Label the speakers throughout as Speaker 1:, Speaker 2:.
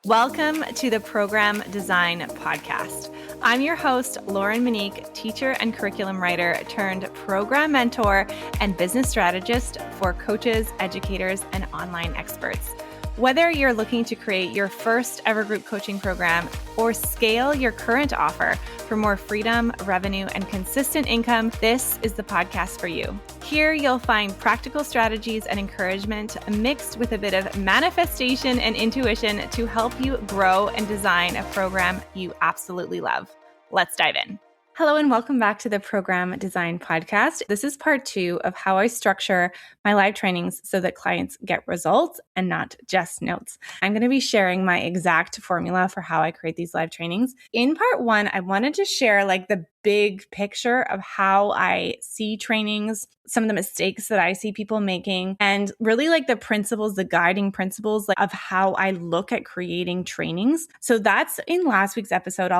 Speaker 1: Welcome to the Program Design Podcast. I'm your host, Lauren Monique, teacher and curriculum writer turned program mentor and business strategist for coaches, educators, and online experts. Whether you're looking to create your first ever group coaching program or scale your current offer for more freedom, revenue, and consistent income, this is the podcast for you. Here you'll find practical strategies and encouragement mixed with a bit of manifestation and intuition to help you grow and design a program you absolutely love. Let's dive in. Hello and welcome back to the Program Design Podcast. This is part 2 of how I structure my live trainings so that clients get results and not just notes. I'm going to be sharing my exact formula for how I create these live trainings. In part 1, I wanted to share the big picture of how I see trainings, some of the mistakes that I see people making, and really the principles, the guiding principles of how I look at creating trainings. So that's in last week's episode.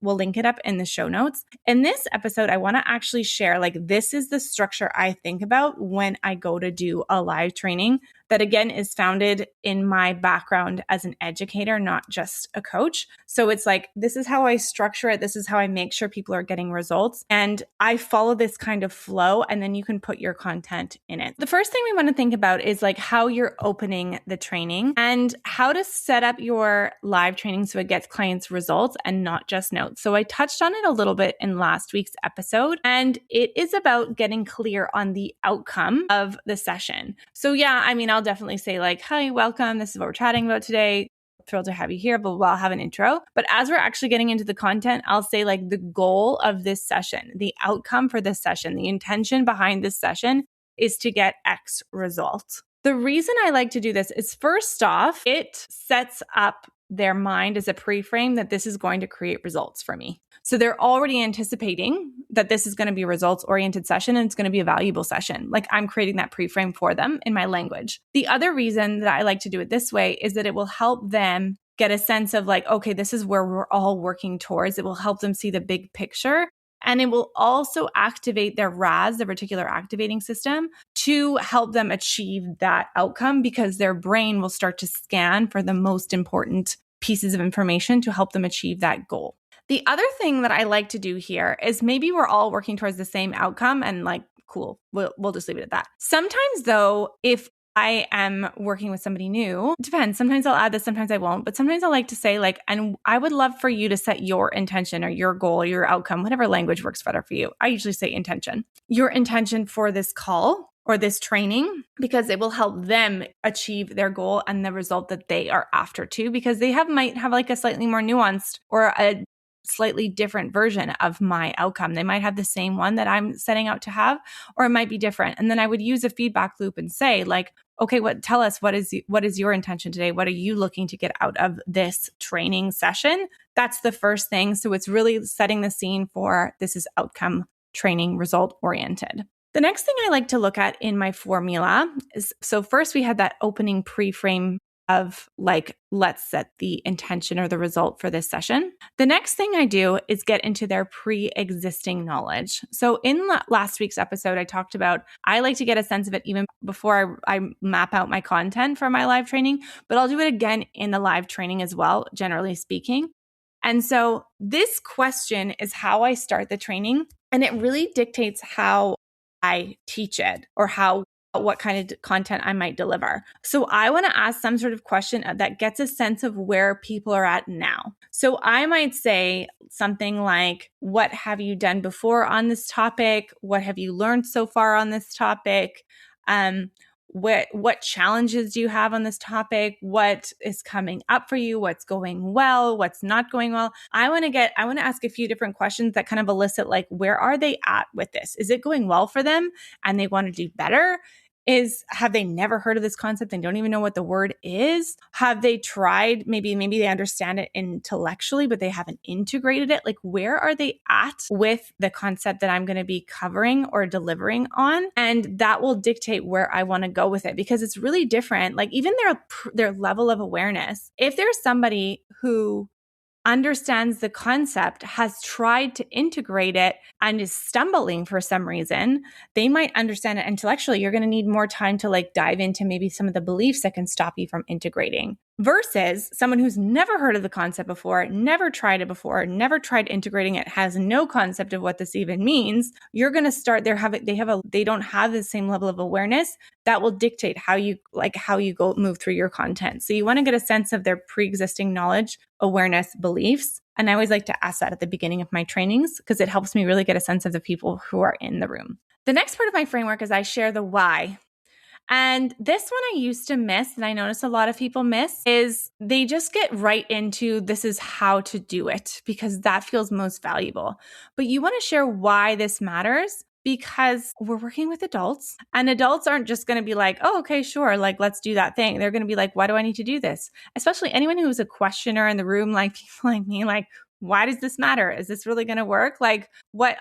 Speaker 1: We'll link it up in the show notes. In this episode, I want to actually share, this is the structure I think about when I go to do a live training that, again, is founded in my background as an educator, not just a coach. So it's this is how I structure it. This is how I make sure people are getting results. And I follow this kind of flow, and then you can put your content in it. The first thing we want to think about is how you're opening the training and how to set up your live training so it gets clients results and not just notes. So I touched on it a little bit in last week's episode, and it is about getting clear on the outcome of the session. So yeah, I'll definitely say hi, welcome. This is what we're chatting about today. Thrilled to have you here, but we'll have an intro. But as we're actually getting into the content, I'll say the goal of this session, the outcome for this session, the intention behind this session is to get X result. The reason I like to do this is, first off, it sets up their mind as a pre-frame that this is going to create results for me. So they're already anticipating that this is going to be a results-oriented session and it's going to be a valuable session. I'm creating that pre-frame for them in my language. The other reason that I like to do it this way is that it will help them get a sense of okay, this is where we're all working towards. It will help them see the big picture. And it will also activate their RAS, the reticular activating system, to help them achieve that outcome, because their brain will start to scan for the most important pieces of information to help them achieve that goal. The other thing that I like to do here is, maybe we're all working towards the same outcome and cool, we'll just leave it at that. Sometimes though, if I am working with somebody new, it depends. Sometimes I'll add this, sometimes I won't. But sometimes I like to say and I would love for you to set your intention or your goal or your outcome, whatever language works better for you. I usually say intention. Your intention for this call or this training, because it will help them achieve their goal and the result that they are after too, because they might have a slightly more nuanced or a slightly different version of my outcome. They might have the same one that I'm setting out to have, or it might be different. And then I would use a feedback loop and say okay, tell us what is your intention today? What are you looking to get out of this training session? That's the first thing. So it's really setting the scene for, this is outcome training, result oriented. The next thing I like to look at in my formula is, so first we had that opening pre-frame of let's set the intention or the result for this session. The next thing I do is get into their pre-existing knowledge. So in last week's episode, I talked about, I like to get a sense of it even before I map out my content for my live training, but I'll do it again in the live training as well, generally speaking. And so this question is how I start the training, and it really dictates how I teach it or what kind of content I might deliver. So I want to ask some sort of question that gets a sense of where people are at now. So I might say something like, what have you done before on this topic? What have you learned so far on this topic? What challenges do you have on this topic? What is coming up for you? What's going well? What's not going well? I want to ask a few different questions that kind of elicit where are they at with this? Is it going well for them and they want to do better? Have they never heard of this concept and don't even know what the word is? Have they tried, maybe they understand it intellectually, but they haven't integrated it? Where are they at with the concept that I'm going to be covering or delivering on? And that will dictate where I want to go with it, because it's really different. Even their level of awareness. If there's somebody who understands the concept, has tried to integrate it, and is stumbling for some reason, they might understand it intellectually. You're going to need more time to dive into maybe some of the beliefs that can stop you from integrating. versus someone who's never heard of the concept before, never tried it before, never tried integrating it, has no concept of what this even means. You're going to start they don't have the same level of awareness that will dictate how you go move through your content. So you want to get a sense of their pre-existing knowledge, awareness, beliefs. And I always like to ask that at the beginning of my trainings because it helps me really get a sense of the people who are in the room. The next part of my framework is I share the why. And this one I used to miss, and I notice a lot of people miss, is they just get right into this is how to do it because that feels most valuable. But you want to share why this matters because we're working with adults and adults aren't just going to be like, oh, okay, sure. Like, let's do that thing. They're going to be like, why do I need to do this? Especially anyone who's a questioner in the room, like people like me, like, why does this matter? Is this really going to work? Like,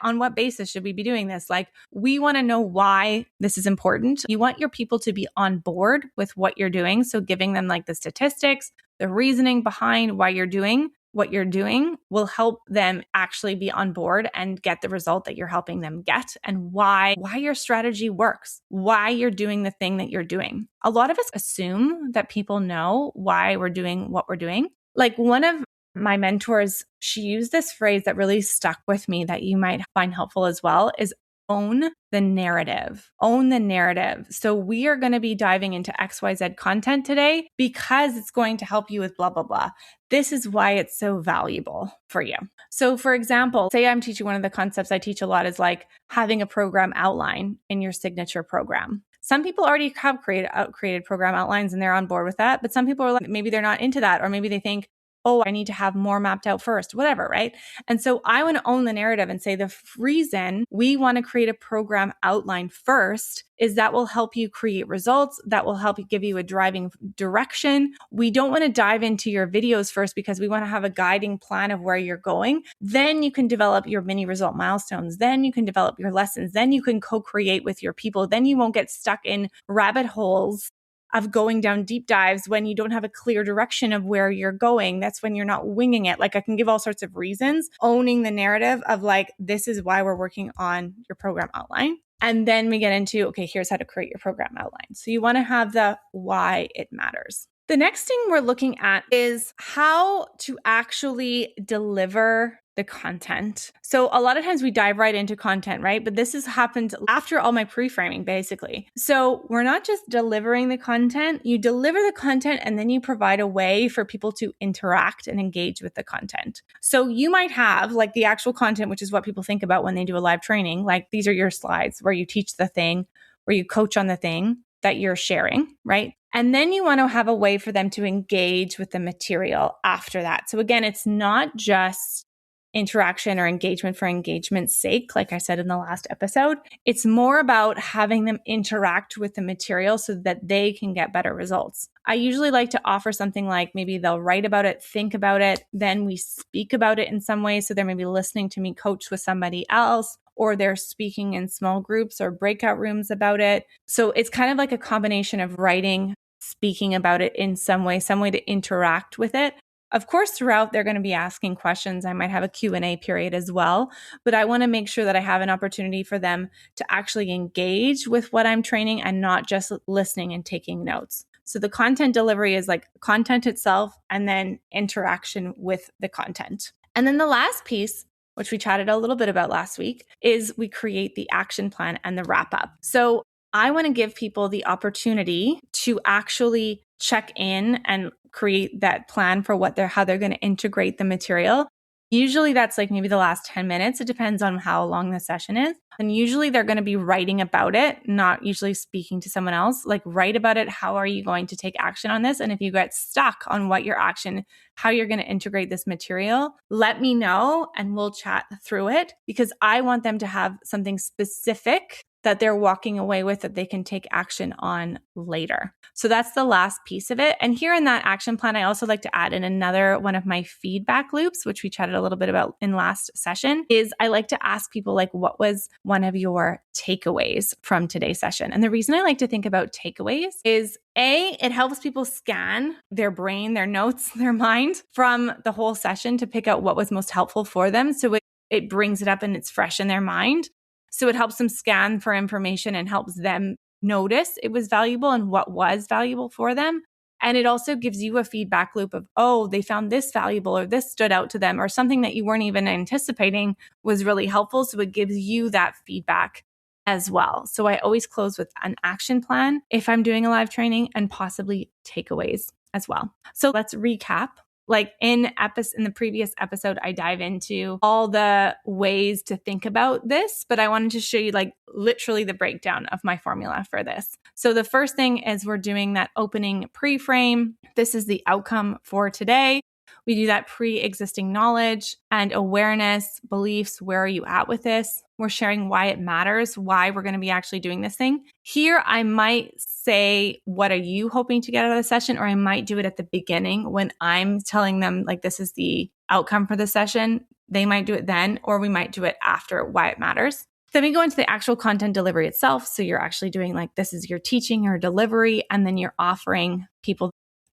Speaker 1: on what basis should we be doing this? Like, we want to know why this is important. You want your people to be on board with what you're doing. So giving them like the statistics, the reasoning behind why you're doing what you're doing will help them actually be on board and get the result that you're helping them get and why your strategy works, why you're doing the thing that you're doing. A lot of us assume that people know why we're doing what we're doing. Like one of my mentors, she used this phrase that really stuck with me that you might find helpful as well is own the narrative. Own the narrative. So we are going to be diving into XYZ content today because it's going to help you with blah, blah, blah. This is why it's so valuable for you. So for example, say I'm teaching one of the concepts I teach a lot is like having a program outline in your signature program. Some people already have created program outlines and they're on board with that. But some people are like, maybe they're not into that, or maybe they think, oh, I need to have more mapped out first, whatever, right? And so I want to own the narrative and say the reason we want to create a program outline first is that will help you create results, that will help you give you a driving direction. We don't want to dive into your videos first because we want to have a guiding plan of where you're going. Then you can develop your mini result milestones. Then you can develop your lessons. Then you can co-create with your people. Then you won't get stuck in rabbit holes of going down deep dives when you don't have a clear direction of where you're going. That's when you're not winging it. Like I can give all sorts of reasons, owning the narrative of like, this is why we're working on your program outline. And then we get into, okay, here's how to create your program outline. So you want to have the why it matters. The next thing we're looking at is how to actually deliver the content. So a lot of times we dive right into content, right? But this has happened after all my pre-framing, basically. So we're not just delivering the content, you deliver the content and then you provide a way for people to interact and engage with the content. So you might have like the actual content, which is what people think about when they do a live training. Like these are your slides where you teach the thing, where you coach on the thing that you're sharing, right? And then you want to have a way for them to engage with the material after that. So again, it's not just interaction or engagement for engagement's sake, like I said in the last episode. It's more about having them interact with the material so that they can get better results. I usually like to offer something like maybe they'll write about it, think about it, then we speak about it in some way. So they're maybe listening to me coach with somebody else, or they're speaking in small groups or breakout rooms about it. So it's kind of like a combination of writing, speaking about it in some way to interact with it. Of course, throughout, they're going to be asking questions. I might have a Q&A period as well, but I want to make sure that I have an opportunity for them to actually engage with what I'm training and not just listening and taking notes. So the content delivery is like content itself and then interaction with the content. And then the last piece, which we chatted a little bit about last week, is we create the action plan and the wrap up. So I want to give people the opportunity to actually check in and create that plan for how they're going to integrate the material. Usually that's like maybe the last 10 minutes. It depends on how long the session is. And usually they're going to be writing about it, not usually speaking to someone else. Like write about it. How are you going to take action on this? And if you get stuck on what your action, how you're going to integrate this material, let me know and we'll chat through it because I want them to have something specific that they're walking away with that they can take action on later. So that's the last piece of it. And here in that action plan, I also like to add in another one of my feedback loops, which we chatted a little bit about in last session, is I like to ask people like, what was one of your takeaways from today's session? And the reason I like to think about takeaways is it helps people scan their brain, their notes, their mind from the whole session to pick out what was most helpful for them. So it brings it up and it's fresh in their mind. So it helps them scan for information and helps them notice it was valuable and what was valuable for them. And it also gives you a feedback loop of, oh, they found this valuable or this stood out to them or something that you weren't even anticipating was really helpful. So it gives you that feedback as well. So I always close with an action plan if I'm doing a live training and possibly takeaways as well. So let's recap. Like in the previous episode, I dive into all the ways to think about this, but I wanted to show you like literally the breakdown of my formula for this. So the first thing is we're doing that opening pre-frame. This is the outcome for today. We do that pre-existing knowledge and awareness, beliefs. Where are you at with this? We're sharing why it matters, why we're going to be actually doing this thing. Here, I might say, what are you hoping to get out of the session? Or I might do it at the beginning when I'm telling them, like, this is the outcome for the session. They might do it then, or we might do it after why it matters. Then we go into the actual content delivery itself. So you're actually doing like, this is your teaching or delivery, and then you're offering people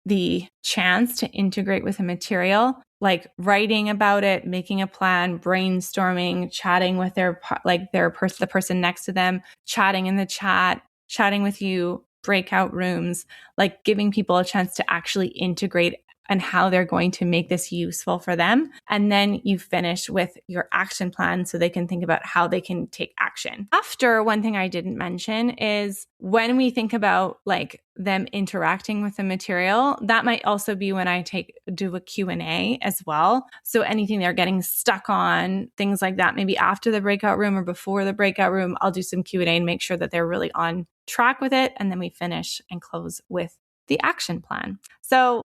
Speaker 1: the chance to integrate with a material, like writing about it, making a plan, brainstorming, chatting with the person next to them, chatting in the chat, chatting with you, breakout rooms, like giving people a chance to actually integrate and how they're going to make this useful for them. And then you finish with your action plan so they can think about how they can take action. After, one thing I didn't mention is when we think about like them interacting with the material, that might also be when I do a Q&A as well. So anything they're getting stuck on, things like that, maybe after the breakout room or before the breakout room, I'll do some Q&A and make sure that they're really on track with it. And then we finish and close with the action plan. So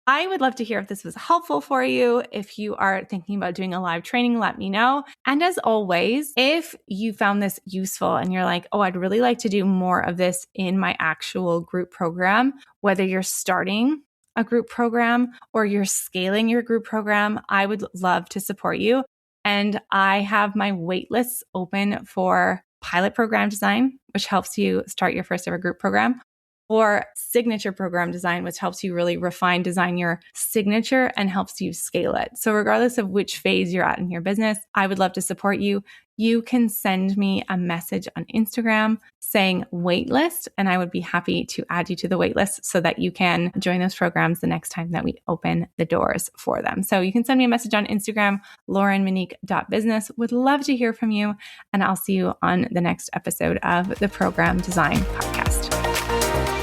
Speaker 1: I would love to hear if this was helpful for you. If you are thinking about doing a live training, let me know. And as always, if you found this useful and you're like, oh, I'd really like to do more of this in my actual group program, whether you're starting a group program or you're scaling your group program, I would love to support you. And I have my waitlists open for pilot program design, which helps you start your first ever group program, or signature program design, which helps you really design your signature and helps you scale it. So regardless of which phase you're at in your business, I would love to support you. You can send me a message on Instagram saying waitlist, and I would be happy to add you to the waitlist so that you can join those programs the next time that we open the doors for them. So you can send me a message on Instagram, laurenmonique.business. Would love to hear from you, and I'll see you on the next episode of the Program Design Podcast.